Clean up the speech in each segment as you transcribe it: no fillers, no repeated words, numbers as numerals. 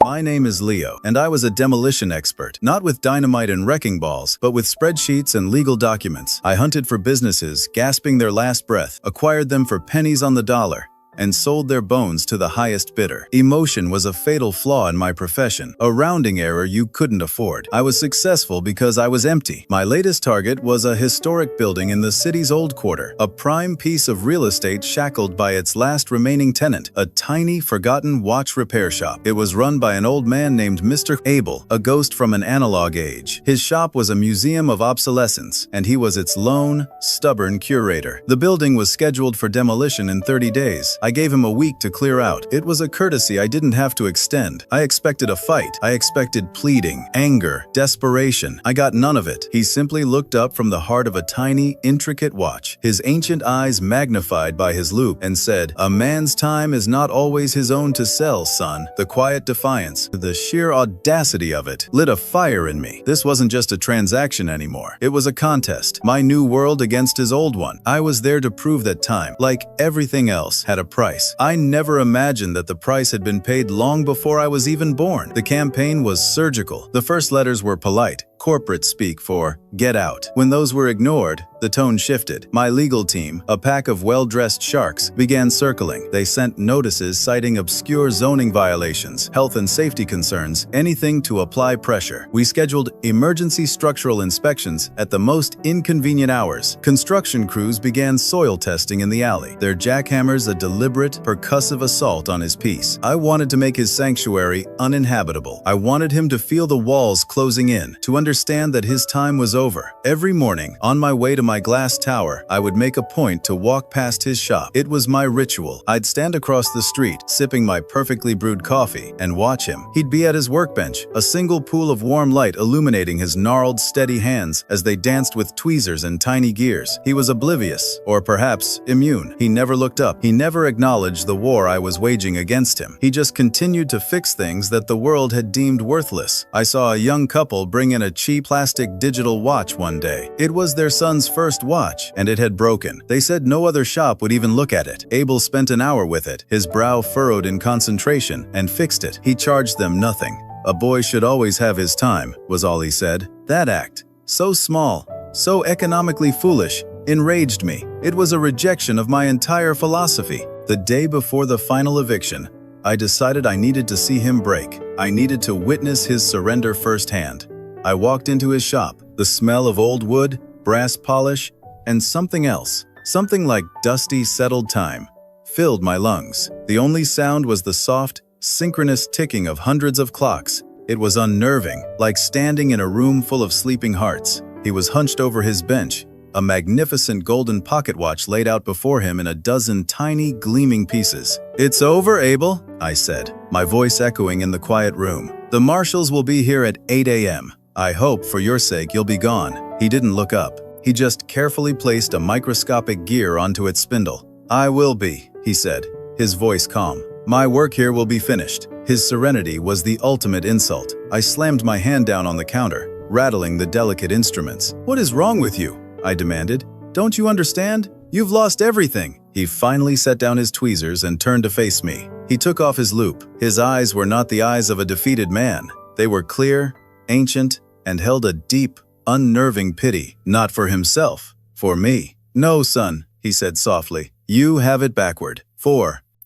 My name is Leo, and I was a demolition expert, not with dynamite and wrecking balls, but with spreadsheets and legal documents. I hunted for businesses, gasping their last breath, acquired them for pennies on the dollar, and sold their bones to the highest bidder. Emotion was a fatal flaw in my profession, a rounding error you couldn't afford. I was successful because I was empty. My latest target was a historic building in the city's old quarter, a prime piece of real estate shackled by its last remaining tenant, a tiny, forgotten watch repair shop. It was run by an old man named Mr. Abel, a ghost from an analog age. His shop was a museum of obsolescence, and he was its lone, stubborn curator. The building was scheduled for demolition in 30 days. I gave him a week to clear out. It was a courtesy I didn't have to extend. I expected a fight. I expected pleading, anger, desperation. I got none of it. He simply looked up from the heart of a tiny, intricate watch, his ancient eyes magnified by his loupe, and said, "A man's time is not always his own to sell, son." The quiet defiance, the sheer audacity of it, lit a fire in me. This wasn't just a transaction anymore. It was a contest. My new world against his old one. I was there to prove that time, like everything else, had a price. I never imagined that the price had been paid long before I was even born. The campaign was surgical. The first letters were polite, corporate speak for "get out." When those were ignored, the tone shifted. My legal team, a pack of well-dressed sharks, began circling. They sent notices citing obscure zoning violations, health and safety concerns, anything to apply pressure. We scheduled emergency structural inspections at the most inconvenient hours. Construction crews began soil testing in the alley, their jackhammers a deliberate, percussive assault on his peace. I wanted to make his sanctuary uninhabitable. I wanted him to feel the walls closing in, to understand that his time was over. Every morning, on my way to my glass tower, I would make a point to walk past his shop. It was my ritual. I'd stand across the street, sipping my perfectly brewed coffee, and watch him. He'd be at his workbench, a single pool of warm light illuminating his gnarled, steady hands as they danced with tweezers and tiny gears. He was oblivious, or perhaps immune. He never looked up. He never acknowledged the war I was waging against him. He just continued to fix things that the world had deemed worthless. I saw a young couple bring in a cheap plastic digital watch one day. It was their son's first watch, and it had broken. They said no other shop would even look at it. Abel spent an hour with it, his brow furrowed in concentration, and fixed it. He charged them nothing. A boy should always have his time, was all he said. That act, so small, so economically foolish, enraged me. It was a rejection of my entire philosophy. The day before the final eviction, I decided I needed to see him break. I needed to witness his surrender firsthand. I walked into his shop. The smell of old wood, brass polish, and something else, something like dusty, settled time, filled my lungs. The only sound was the soft, synchronous ticking of hundreds of clocks. It was unnerving, like standing in a room full of sleeping hearts. He was hunched over his bench, a magnificent golden pocket watch laid out before him in a dozen tiny, gleaming pieces. "It's over, Abel," I said, my voice echoing in the quiet room. "The marshals will be here at 8 a.m. I hope, for your sake, you'll be gone." He didn't look up. He just carefully placed a microscopic gear onto its spindle. "I will be," he said, his voice calm. "My work here will be finished." His serenity was the ultimate insult. I slammed my hand down on the counter, rattling the delicate instruments. "What is wrong with you?" I demanded. "Don't you understand? You've lost everything." He finally set down his tweezers and turned to face me. He took off his loupe. His eyes were not the eyes of a defeated man. They were clear, ancient, and held a deep, unnerving pity, not for himself, for me. "No, son," he said softly. "You have it backward.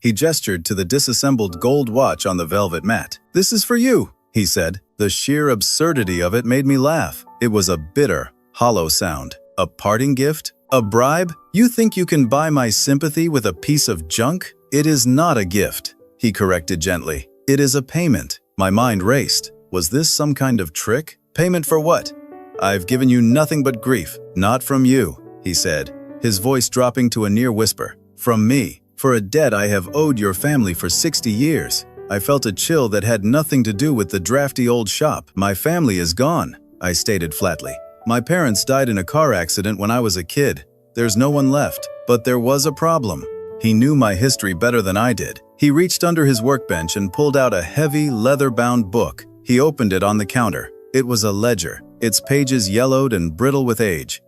He gestured to the disassembled gold watch on the velvet mat. "This is for you," he said. The sheer absurdity of it made me laugh. It was a bitter, hollow sound. A parting gift? A bribe? You think you can buy my sympathy with a piece of junk? "It is not a gift," he corrected gently. "It is a payment." My mind raced. Was this some kind of trick? Payment for what? "I've given you nothing but grief." "Not from you," he said, his voice dropping to a near whisper. "From me, for a debt I have owed your family for 60 years. I felt a chill that had nothing to do with the drafty old shop. "My family is gone," I stated flatly. "My parents died in a car accident when I was a kid. There's no one left. But there was a problem." He knew my history better than I did. He reached under his workbench and pulled out a heavy, leather-bound book. He opened it on the counter. It was a ledger, its pages yellowed and brittle with age.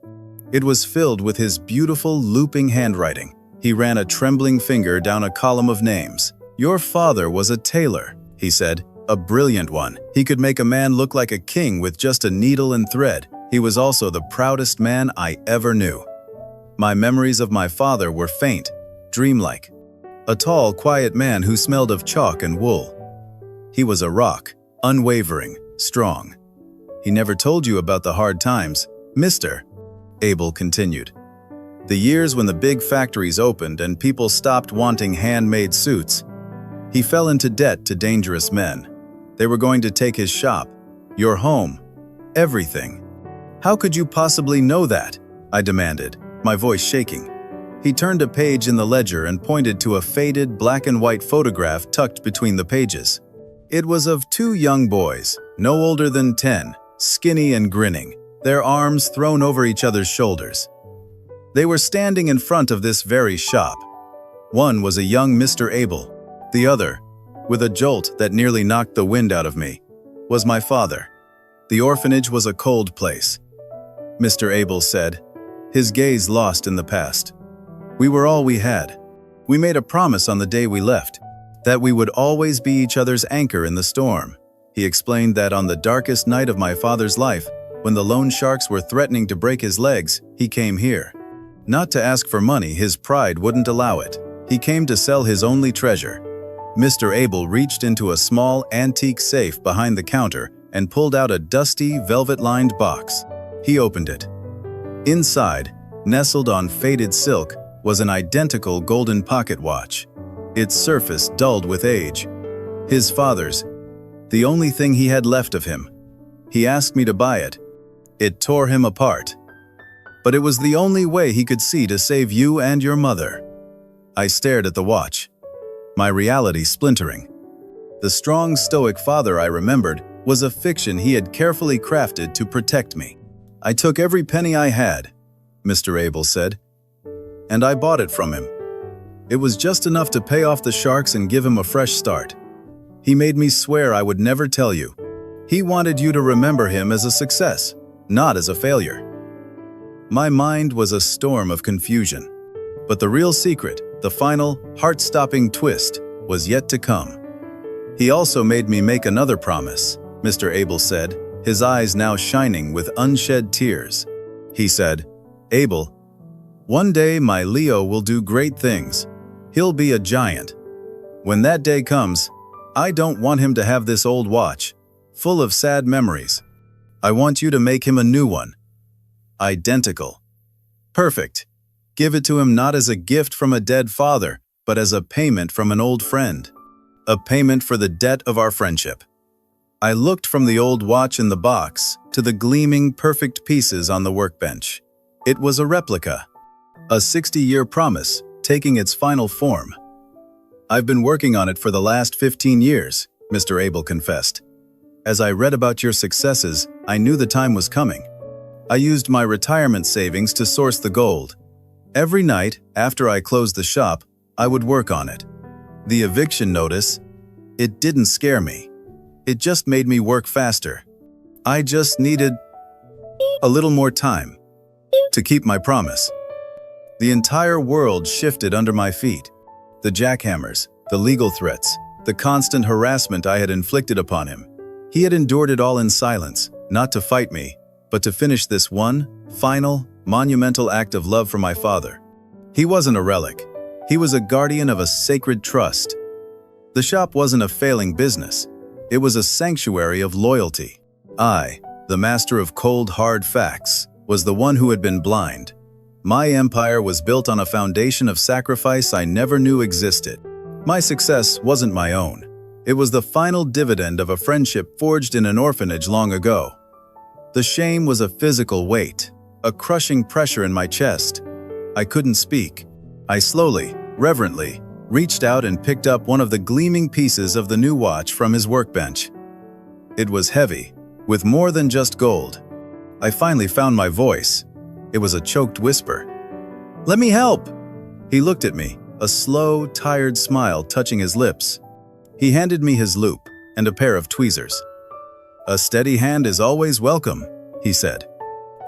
It was filled with his beautiful, looping handwriting. He ran a trembling finger down a column of names. "Your father was a tailor," he said, A brilliant one. He could make a man look like a king with just a needle and thread. He was also the proudest man I ever knew. My memories of my father were faint, dreamlike. A tall, quiet man who smelled of chalk and wool. He was a rock, unwavering, strong. He never told you about the hard times, Mr. Abel continued. The years when the big factories opened and people stopped wanting handmade suits. He fell into debt to dangerous men. They were going to take his shop, your home, everything. How could you possibly know that? I demanded, my voice shaking. He turned a page in the ledger and pointed to a faded black and white photograph tucked between the pages. It was of two young boys, no older than 10, skinny and grinning, their arms thrown over each other's shoulders. They were standing in front of this very shop. One was a young Mr. Abel. The other, with a jolt that nearly knocked the wind out of me, was my father. The orphanage was a cold place, Mr. Abel said, his gaze lost in the past. We were all we had. We made a promise on the day we left, that we would always be each other's anchor in the storm. He explained that on the darkest night of my father's life, when the loan sharks were threatening to break his legs, he came here. Not to ask for money, his pride wouldn't allow it. He came to sell his only treasure. Mr. Abel reached into a small antique safe behind the counter and pulled out a dusty, velvet-lined box. He opened it. Inside, nestled on faded silk, was an identical golden pocket watch, its surface dulled with age. His father's, the only thing he had left of him. He asked me to buy it. It tore him apart. But it was the only way he could see to save you and your mother. I stared at the watch, my reality splintering. The strong, stoic father I remembered was a fiction he had carefully crafted to protect me. I took every penny I had, Mr. Abel said, and I bought it from him. It was just enough to pay off the sharks and give him a fresh start. He made me swear I would never tell you. He wanted you to remember him as a success, not as a failure. My mind was a storm of confusion. But the real secret, the final, heart-stopping twist, was yet to come. He also made me make another promise, Mr. Abel said, his eyes now shining with unshed tears. He said, Abel, one day my Leo will do great things. He'll be a giant. When that day comes, I don't want him to have this old watch, full of sad memories. I want you to make him a new one. Identical. Perfect. Give it to him not as a gift from a dead father, but as a payment from an old friend. A payment for the debt of our friendship. I looked from the old watch in the box to the gleaming, perfect pieces on the workbench. It was a replica. A 60-year promise, taking its final form. I've been working on it for the last 15 years, Mr. Abel confessed. As I read about your successes, I knew the time was coming. I used my retirement savings to source the gold. Every night, after I closed the shop, I would work on it. The eviction notice, it didn't scare me. It just made me work faster. I just needed a little more time to keep my promise. The entire world shifted under my feet. The jackhammers, the legal threats, the constant harassment I had inflicted upon him. He had endured it all in silence, not to fight me, but to finish this one, final, monumental act of love for my father. He wasn't a relic. He was a guardian of a sacred trust. The shop wasn't a failing business. It was a sanctuary of loyalty. I, the master of cold, hard facts, was the one who had been blind. My empire was built on a foundation of sacrifice I never knew existed. My success wasn't my own. It was the final dividend of a friendship forged in an orphanage long ago. The shame was a physical weight, a crushing pressure in my chest. I couldn't speak. I slowly, reverently, reached out and picked up one of the gleaming pieces of the new watch from his workbench. It was heavy, with more than just gold. I finally found my voice. It was a choked whisper. "Let me help!" He looked at me, a slow, tired smile touching his lips. He handed me his loop and a pair of tweezers. "A steady hand is always welcome," he said.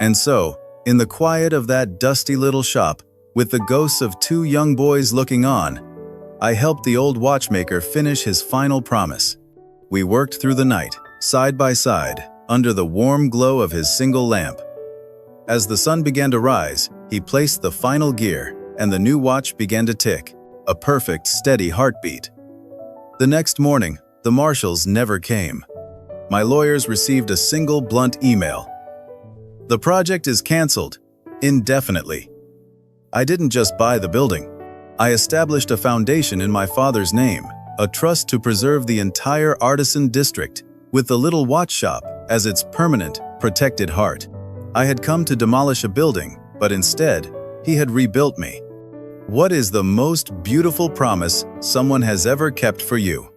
And so, in the quiet of that dusty little shop, with the ghosts of two young boys looking on, I helped the old watchmaker finish his final promise. We worked through the night, side by side, under the warm glow of his single lamp. As the sun began to rise, he placed the final gear, and the new watch began to tick, a perfect, steady heartbeat. The next morning, the marshals never came. My lawyers received a single blunt email. The project is canceled, indefinitely. I didn't just buy the building. I established a foundation in my father's name, a trust to preserve the entire artisan district, with the little watch shop as its permanent, protected heart. I had come to demolish a building, but instead, he had rebuilt me. What is the most beautiful promise someone has ever kept for you?